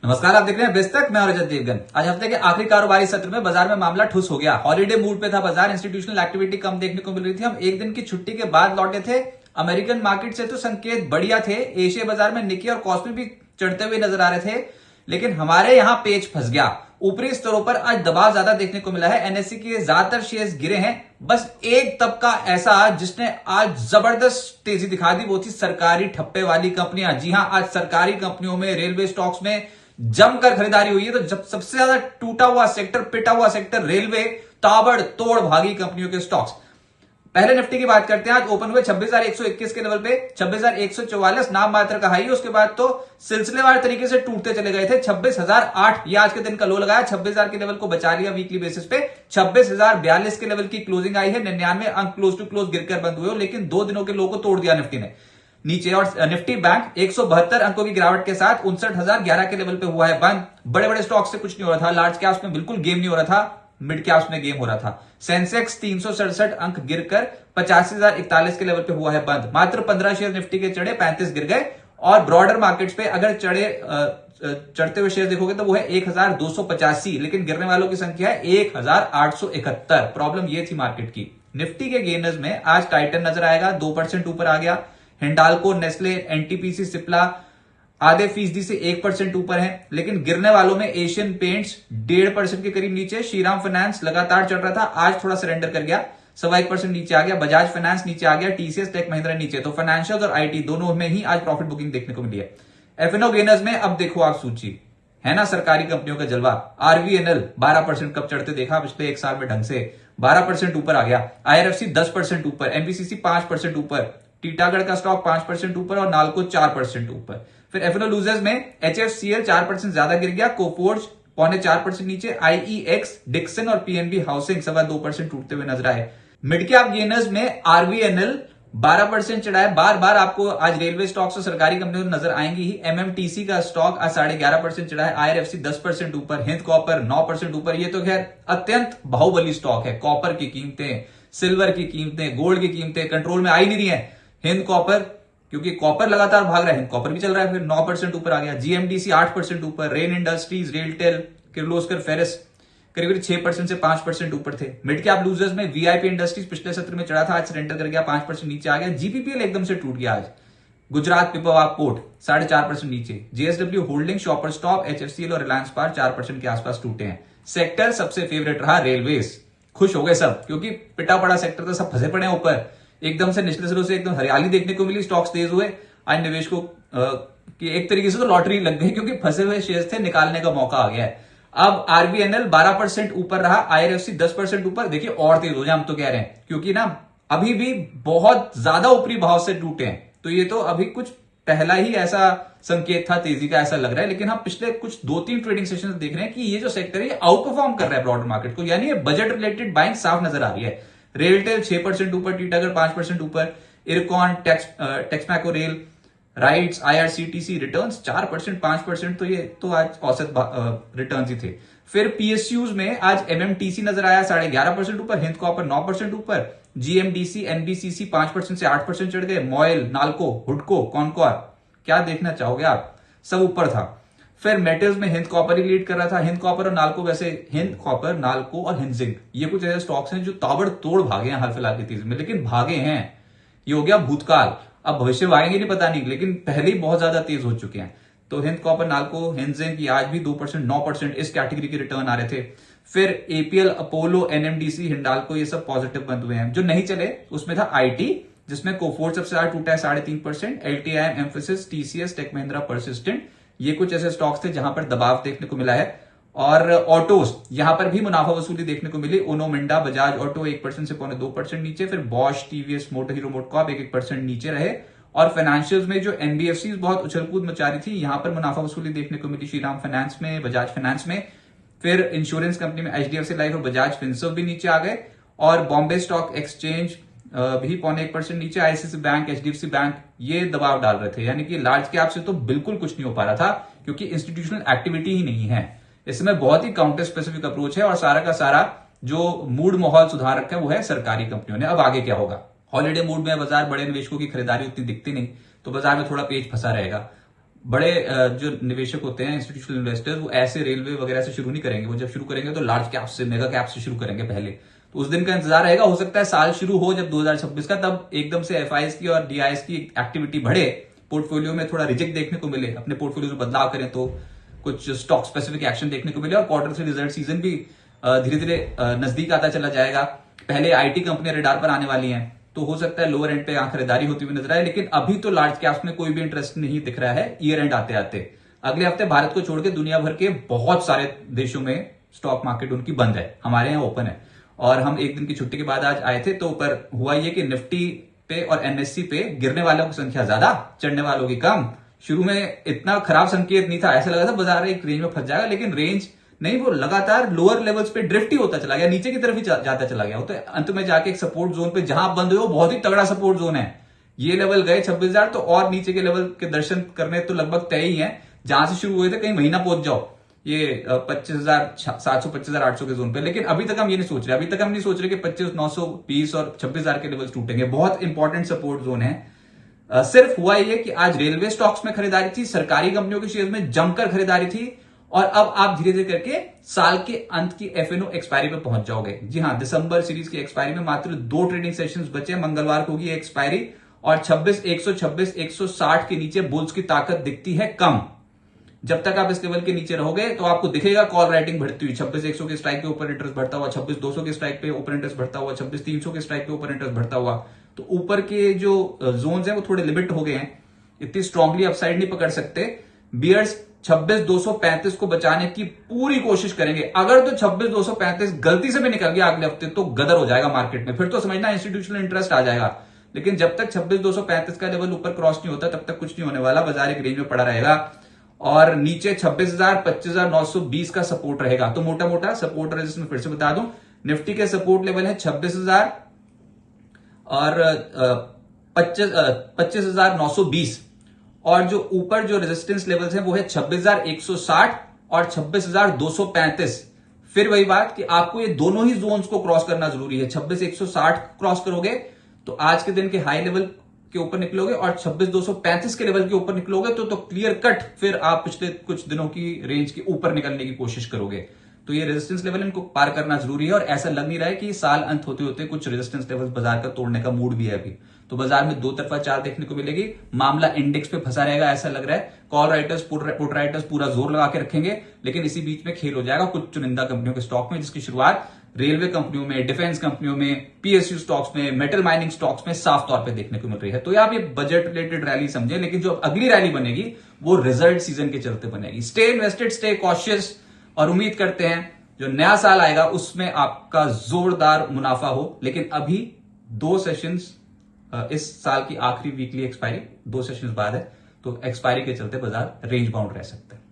नमस्कार, आप देख रहे हैं बेस्तक। मैं और रजत देवगन। आज हफ्ते के आखिरी कारोबारी सत्र में बाजार में मामला ठुस हो गया। हॉलीडे मूड पे था बाजार, इंस्टीट्यूशनल एक्टिविटी कम देखने को मिल रही थी। हम एक दिन की छुट्टी के बाद लौटे थे। अमेरिकन मार्केट से तो संकेत बढ़िया थे। एशिया बाजार में निकी और कॉस्पी भी चढ़ते हुए नजर आ रहे थे, लेकिन हमारे यहां पेच फंस गया। ऊपरी स्तरों पर आज दबाव ज्यादा देखने को मिला है। एनएससी के ज्यादातर शेयर्स गिरे हैं। बस एक तबका ऐसा जिसने आज जबरदस्त तेजी दिखा दी, वो थी सरकारी ठप्पे वाली कंपनियां। जी हां, आज सरकारी कंपनियों में, रेलवे स्टॉक्स में जमकर खरीदारी हुई है। तो जब सबसे ज्यादा टूटा हुआ सेक्टर, पिटा हुआ सेक्टर रेलवे, ताबड़तोड़ भागी कंपनियों के स्टॉक्स। पहले निफ्टी की बात करते हैं। आज ओपन हुए 26,121 के लेवल पे, 26,144 नाम मात्र का हाई। उसके बाद तो सिलसिलेवार तरीके से टूटते चले गए थे। 26,008 ये आज के दिन का लो लगाया। 26,000 के लेवल को बचा लिया वीकली बेसिस पे। 26,042 के लेवल की क्लोजिंग आई है। 99 अंक क्लोज टू क्लोज गिरकर बंद हुए, लेकिन 2 दिनों के लो को तोड़ दिया निफ्टी ने नीचे। और निफ्टी बैंक 172 अंकों की गिरावट के साथ 59,011 के लेवल पे हुआ है बंद। बड़े बड़े स्टॉक से कुछ नहीं हो रहा था। लार्ज कैप्स में बिल्कुल गेम नहीं हो रहा था, मिड कैप्स में गेम हो रहा था। सेंसेक्स 367 अंक गिरकर 85,041 के लेवल पे हुआ है बंद। मात्र 15 शेयर निफ्टी के चढ़े, 35 गिर गए। और ब्रॉडर मार्केट्स पे अगर चढ़ते हुए शेयर देखोगे तो वो है 1,285, लेकिन गिरने वालों की संख्या है 1,871। प्रॉब्लम ये थी मार्केट की। निफ्टी के गेनर्स में आज टाइटन नजर आएगा, 2% ऊपर आ गया। हिंडाल्को, नेस्ले, एनटीपीसी, सिप्ला आधे फीसदी से 1% ऊपर है। लेकिन गिरने वालों में एशियन पेंट्स 1.5% के करीब नीचे। श्रीराम फाइनेंस लगातार चढ़ रहा था, आज थोड़ा सरेंडर कर गया, 1.25% नीचे आ गया। बजाज फाइनेंस नीचे आ गया। टीसीएस, टेक महिंद्रा नीचे। तो फाइनेंशियल और आईटी दोनों में ही आज प्रॉफिट बुकिंग देखने को मिली है। एफएनओ गेनर्स में अब देखो आप सूची, है ना सरकारी कंपनियों का जलवा। आरवीएनएल 12% कब चढ़ते देखा पिछले एक साल में ढंग से, 12% ऊपर आ गया। आईआरएफसी 10% ऊपर, एमबीसीसी 5% ऊपर, टीटागढ़ का स्टॉक 5% ऊपर और नालको 4% ऊपर। फिर एफएनओ लूजर्स में एचएफसीएल 4% ज्यादा गिर गया, कोफोर्ज 0.25% नीचे, आईईएक्स, डिक्सन और पीएनबी हाउसिंग 2.25% टूटते हुए नजर आए। मिड कैप गेनर्स में आरवीएनएल 12% चढ़ा है। बार बार आपको आज रेलवे स्टॉक्स और सरकारी कंपनियों में नजर आएंगी ही। एमएमटीसी का स्टॉक आज 11.5% चढ़ा है। आईआरएफसी 10% ऊपर, हिंद कॉपर 9% ऊपर। ये तो खैर अत्यंत बाहुबली स्टॉक है। कॉपर की कीमतें, सिल्वर की कीमतें, गोल्ड की कीमतें कंट्रोल में आ ही नहीं रही है। हिंद कॉपर, क्योंकि कॉपर लगातार भाग रहा है, हिंद कॉपर भी चल रहा है, फिर 9% ऊपर आ गया। जीएमडीसी 8% ऊपर, rain industries, RailTel, Kirloskar, ferrous करीब 6% से 5% ऊपर थे। मिड कैप लूजर्स में वीआईपी इंडस्ट्रीज पिछले सत्र में चढ़ा था, आज सरेंडर कर गया, 5% नीचे आ गया। जीपीपीएल एकदम से टूट गया आज। गुजरात पिपवाव पोर्ट 4.5% नीचे। JSW holding, shopper stop, HFCL और रिलायंस पावर 4% के आसपास टूटे हैं। सेक्टर सबसे फेवरेट रहा रेलवेज। खुश हो गए सब, क्योंकि पिटा पड़ा सेक्टर तो सब फंसे पड़े हैं ऊपर। एकदम से निचले सिरों से एकदम हरियाली देखने को मिली, स्टॉक्स तेज हुए। आज निवेशकों की एक तरीके से तो लॉटरी लग गई, क्योंकि फंसे हुए शेयर्स थे, निकालने का मौका आ गया है। अब आरबीएनएल 12% ऊपर रहा, आईआरएफसी 10% ऊपर। देखिए और तेज हो जाए, हम तो कह रहे हैं, क्योंकि ना अभी भी बहुत ज्यादा ऊपरी भाव से टूटे हैं। तो ये तो अभी कुछ पहला ही ऐसा संकेत था तेजी का, ऐसा लग रहा है। लेकिन हम पिछले कुछ 2-3 ट्रेडिंग सेशन देख रहे हैं कि ये जो सेक्टर है ये आउट परफॉर्म कर रहा है ब्रॉडर मार्केट को, यानी ये बजट रिलेटेड बाइंग साफ नजर आ रही है। रेलटेल 6% ऊपर, टीटागढ़ 5% ऊपर, IRCON, Texmaco rail, rights, IRCTC returns 4%, 5%। तो ये तो आज औसत रिटर्न्स ही थे। फिर पीएसयूज में आज एमएमटीसी नजर आया 11.5% ऊपर, हिंद कॉपर 9% ऊपर, जीएमडीसी, एनबीसीसी 5% से 8% चढ़ गए। मॉयल, नाल्को, हुडको, कॉनकॉर, क्या देखना चाहोगे आप, सब ऊपर था। फिर मेटल्स में हिंद कॉपर ही लीड कर रहा था। हिंद कॉपर और नाल्को, वैसे हिंद कॉपर, नाल्को और हिंजिंग ये कुछ ऐसे स्टॉक्स हैं जो ताबड़तोड़ भागे हैं हाल फिलहाल की तेजी में, लेकिन भागे हैं। ये हो गया भूतकाल, अब भविष्य में आएंगे नहीं पता नहीं, लेकिन पहले ही बहुत ज्यादा तेज हो चुके हैं। तो हिंद कॉपर, नाल्को, हिंजिंग की आज भी 2%, 9% इस कैटेगरी के रिटर्न आ रहे थे। फिर एपीएल, अपोलो, एनएमडीसी, हिंडाल्को ये सब पॉजिटिव बंद हुए हैं। जो नहीं चले उसमें था आईटी, जिसमें कोफोर्ज सबसे ज्यादा टूटा है 3.5%, एलटीआईएम, एम्फेसिस, टीसीएस, टेक महिंद्रा, परसिस्टेंट, ये कुछ ऐसे स्टॉक्स थे जहां पर दबाव देखने को मिला है। और ऑटोज, यहां पर भी मुनाफा वसूली देखने को मिली। ओनो मिंडा, बजाज ऑटो 1% से 2% नीचे। फिर बॉश, टीवीएस, मोटर हीरो मोटकॉप 1% नीचे रहे। और फाइनेंशियल्स में जो एनबीएफसी बहुत उछलकूद मचा रही थी, यहां पर मुनाफा वसूली देखने को मिली श्रीराम फाइनेंस में, बजाज फाइनेंस में। फिर इंश्योरेंस कंपनी में एचडीएफसी लाइफ और बजाज फिनसर्व भी नीचे आ गए। और बॉम्बे स्टॉक एक्सचेंज भी 0.1% नीचे। आईसीआईसी बैंक, एचडीएफसी बैंक ये दबाव डाल रहे थे, यानी कि लार्ज कैप से तो बिल्कुल कुछ नहीं हो पा रहा था, क्योंकि इंस्टीट्यूशनल एक्टिविटी ही नहीं है। इसमें बहुत ही काउंटर स्पेसिफिक अप्रोच है और सारा का सारा जो मूड माहौल सुधार रखा है वो है सरकारी कंपनियों ने। अब आगे क्या होगा? हॉलीडे मूड में बाजार, बड़े निवेशकों की खरीदारी उतनी दिखती नहीं, तो बाजार में थोड़ा पेच फंसा रहेगा। बड़े जो निवेशक होते हैं, इंस्टीट्यूशनल इन्वेस्टर्स, वो ऐसे रेलवे वगैरह से शुरू नहीं करेंगे। वो जब शुरू करेंगे तो लार्ज कैप से, मेगा कैप से शुरू करेंगे पहले। तो उस दिन का इंतजार रहेगा। हो सकता है साल शुरू हो जब 2026 का, तब एकदम से एफआईज की और डीआईएस की एक्टिविटी बढ़े, पोर्टफोलियो में थोड़ा रिजेक्ट देखने को मिले, अपने पोर्टफोलियो में बदलाव करें तो कुछ स्टॉक स्पेसिफिक एक्शन देखने को मिले। और क्वार्टर 3 रिजल्ट सीजन भी धीरे धीरे नजदीक आता चला जाएगा। पहले आईटी कंपनियां रडार पर आने वाली हैं, तो हो सकता है लोअर एंड पे खरीदारी होती हुई नजर आए। लेकिन अभी तो लार्ज कैप्स में कोई भी इंटरेस्ट नहीं दिख रहा है ईयर एंड आते आते। अगले हफ्ते भारत को छोड़ के दुनिया भर के बहुत सारे देशों में स्टॉक मार्केट उनकी बंद है, हमारे यहाँ ओपन है। और हम एक दिन की छुट्टी के बाद आज आए थे, तो ऊपर हुआ ये कि निफ्टी पे और एनएससी पे गिरने वालों की संख्या ज्यादा, चढ़ने वालों की कम। शुरू में इतना खराब संकेत नहीं था, ऐसा लगा था बाजार एक रेंज में फंस जाएगा, लेकिन रेंज नहीं, वो लगातार लोअर लेवल्स पे ड्रिफ्ट ही होता चला गया, नीचे की तरफ ही जाता चला गया। तो अंत में जाके एक सपोर्ट जोन पे जहां बंद हुए, वो बहुत ही तगड़ा सपोर्ट जोन है। ये लेवल गए 26,000, तो और नीचे के लेवल के दर्शन करने तो लगभग तय ही है। जहां से शुरू हुए थे कहीं महीना पहुंच जाओ ये 25,700 25,800 के जोन पे। लेकिन अभी तक हम ये नहीं सोच रहे, अभी तक हम नहीं सोच रहे कि 25,920 और 26,000 के लेवल टूटेंगे। बहुत इंपॉर्टेंट सपोर्ट जोन है। सिर्फ हुआ ये कि आज रेलवे स्टॉक्स में खरीदारी थी, सरकारी कंपनियों के शेयर में जमकर खरीदारी थी, और अब आप धीरे धीरे करके साल के अंत की एफएनओ एक्सपायरी पे पहुंच जाओगे। जी हां, दिसंबर सीरीज की एक्सपायरी में मात्र 2 ट्रेडिंग सेशंस बचे। मंगलवार को होगी एक्सपायरी, और 26,126 160 के नीचे बुल्स की ताकत दिखती है कम। जब तक आप इस लेवल के नीचे रहोगे तो आपको दिखेगा कॉल राइटिंग बढ़ती हुई, 26,100 के स्ट्राइक पे ओपन इंटरेस्ट बढ़ता हुआ, 26,200 के स्ट्राइक पे ओपन इंटरेस्ट बढ़ता हुआ, 26,300 के स्ट्राइक पे ओपन इंटरेस्ट बढ़ता हुआ। तो ऊपर के जो जोन्स हैं वो थोड़े लिमिट हो गए हैं, इतनी स्ट्रांगली अपसाइड नहीं पकड़ सकते। बियर्स 26,235 को बचाने की पूरी कोशिश करेंगे। अगर तो 26,235 गलती से भी निकल गया अगले हफ्ते, तो गदर हो जाएगा मार्केट में, फिर तो समझना इंस्टीट्यूशनल इंटरेस्ट आ जाएगा। लेकिन जब तक 26,235 का लेवल ऊपर क्रॉस नहीं होता, तब तक कुछ नहीं होने वाला। बाजार एक रेंज में पड़ा रहेगा, और नीचे 26,000 25,920 का सपोर्ट रहेगा। तो मोटा मोटा सपोर्ट रेजिस्टेंस फिर से बता दूं, निफ्टी के सपोर्ट लेवल है 26,000 और 25,920, और जो ऊपर जो रेजिस्टेंस लेवल्स हैं वो है 26,160 और 26,235। फिर वही बात कि आपको ये दोनों ही जोन्स को क्रॉस करना जरूरी है। 26,160 क्रॉस करोगे तो आज के दिन के हाई लेवल के ऊपर निकलोगे, और 26,235 के लेवल के ऊपर निकलोगे तो क्लियर कट फिर आप पिछले कुछ दिनों की रेंज के ऊपर निकलने की कोशिश करोगे। तो ये रेजिस्टेंस लेवल इनको पार करना जरूरी है, और ऐसा लग नहीं रहा है कि साल अंत होते होते कुछ रेजिस्टेंस लेवल बाजार का तोड़ने का मूड भी है अभी। तो बाजार में दो तरफा चाल देखने को मिलेगी, मामला इंडेक्स पे फंसा रहेगा ऐसा लग रहा है। कॉल राइटर्स पुट राइटर्स पूरा जोर लगा के रखेंगे, लेकिन इसी बीच में खेल हो जाएगा कुछ चुनिंदा कंपनियों के स्टॉक में, जिसकी शुरुआत रेलवे कंपनियों में, डिफेंस कंपनियों में, पीएसयू स्टॉक्स में, मेटल माइनिंग स्टॉक्स में साफ तौर पे देखने को मिल रही है। तो आप ये बजट रिलेटेड रैली समझे, लेकिन जो अगली रैली बनेगी वो रिजल्ट सीजन के चलते बनेगी। स्टे इन्वेस्टेड, स्टे कॉशियस, और उम्मीद करते हैं जो नया साल आएगा उसमें आपका जोरदार मुनाफा हो। लेकिन अभी 2 सेशंस, इस साल की आखिरी वीकली एक्सपायरी 2 सेशंस बाद है, तो एक्सपायरी के चलते बाजार रेंज बाउंड रह सकता है।